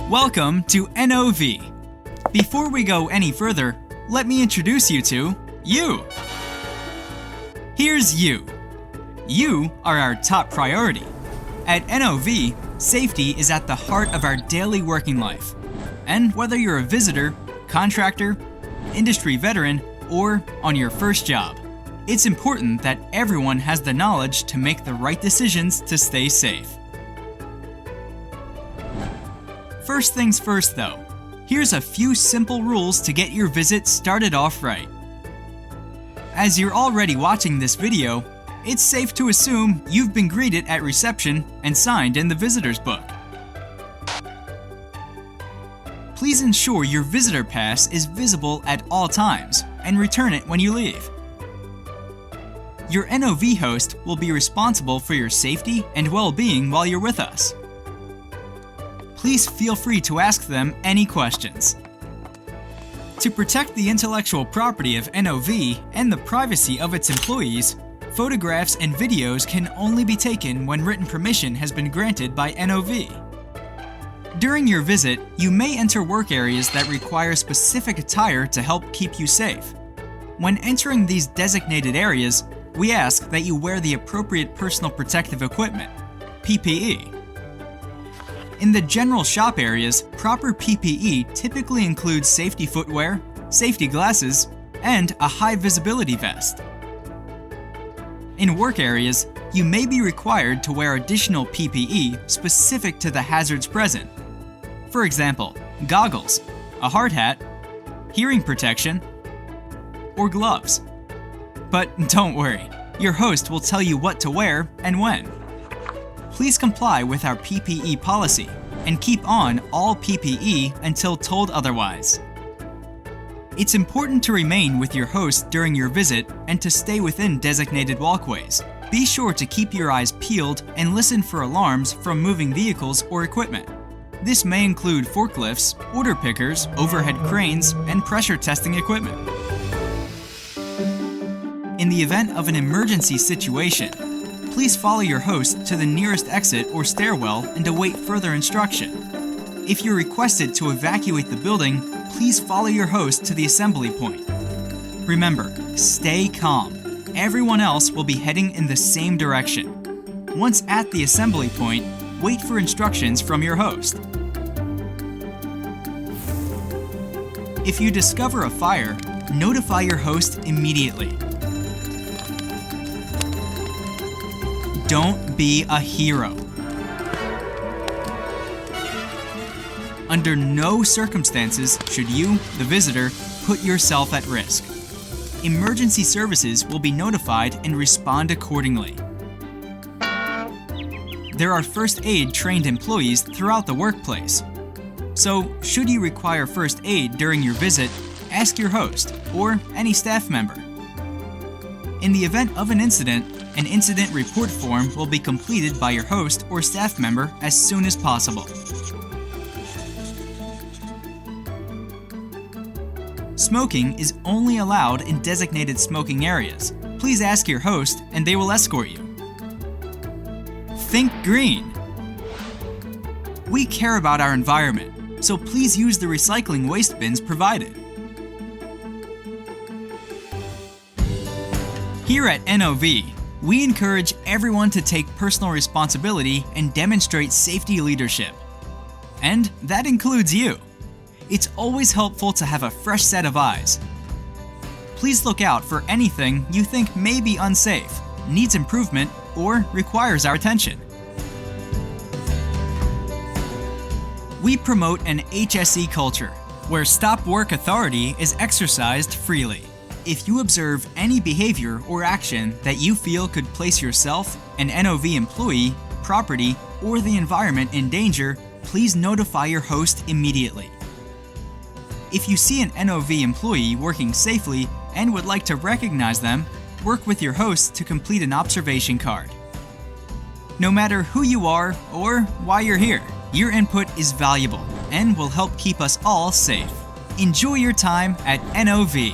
Welcome to NOV. Before we go any further, let me introduce you to you. Here's you. You are our top priority. At NOV, safety is at the heart of our daily working life. And whether you're a visitor, contractor, industry veteran, or on your first job, it's important that everyone has the knowledge to make the right decisions to stay safe. First things first though, here's a few simple rules to get your visit started off right. As you're already watching this video, it's safe to assume you've been greeted at reception and signed in the visitor's book. Please ensure your visitor pass is visible at all times and return it when you leave. Your NOV host will be responsible for your safety and well-being while you're with us. Please feel free to ask them any questions. To protect the intellectual property of NOV and the privacy of its employees, photographs and videos can only be taken when written permission has been granted by NOV. During your visit, you may enter work areas that require specific attire to help keep you safe. When entering these designated areas, we ask that you wear the appropriate personal protective equipment, PPE. In the general shop areas, proper PPE typically includes safety footwear, safety glasses, and a high visibility vest. In work areas, you may be required to wear additional PPE specific to the hazards present. For example, goggles, a hard hat, hearing protection, or gloves. But don't worry, your host will tell you what to wear and when. Please comply with our PPE policy and keep on all PPE until told otherwise. It's important to remain with your host during your visit and to stay within designated walkways. Be sure to keep your eyes peeled and listen for alarms from moving vehicles or equipment. This may include forklifts, order pickers, overhead cranes, and pressure testing equipment. In the event of an emergency situation, please follow your host to the nearest exit or stairwell and await further instruction. If you're requested to evacuate the building, please follow your host to the assembly point. Remember, stay calm. Everyone else will be heading in the same direction. Once at the assembly point, wait for instructions from your host. If you discover a fire, notify your host immediately. Don't be a hero. Under no circumstances should you, the visitor, put yourself at risk. Emergency services will be notified and respond accordingly. There are first aid trained employees throughout the workplace. So, should you require first aid during your visit, ask your host or any staff member. In the event of an incident report form will be completed by your host or staff member as soon as possible. Smoking is only allowed in designated smoking areas. Please ask your host and they will escort you. Think green. We care about our environment, so please use the recycling waste bins provided. Here at NOV, we encourage everyone to take personal responsibility and demonstrate safety leadership. And that includes you. It's always helpful to have a fresh set of eyes. Please look out for anything you think may be unsafe, needs improvement, or requires our attention. We promote an HSE culture, where stop work authority is exercised freely. If you observe any behavior or action that you feel could place yourself, an NOV employee, property, or the environment in danger, please notify your host immediately. If you see an NOV employee working safely and would like to recognize them, work with your host to complete an observation card. No matter who you are or why you're here, your input is valuable and will help keep us all safe. Enjoy your time at NOV.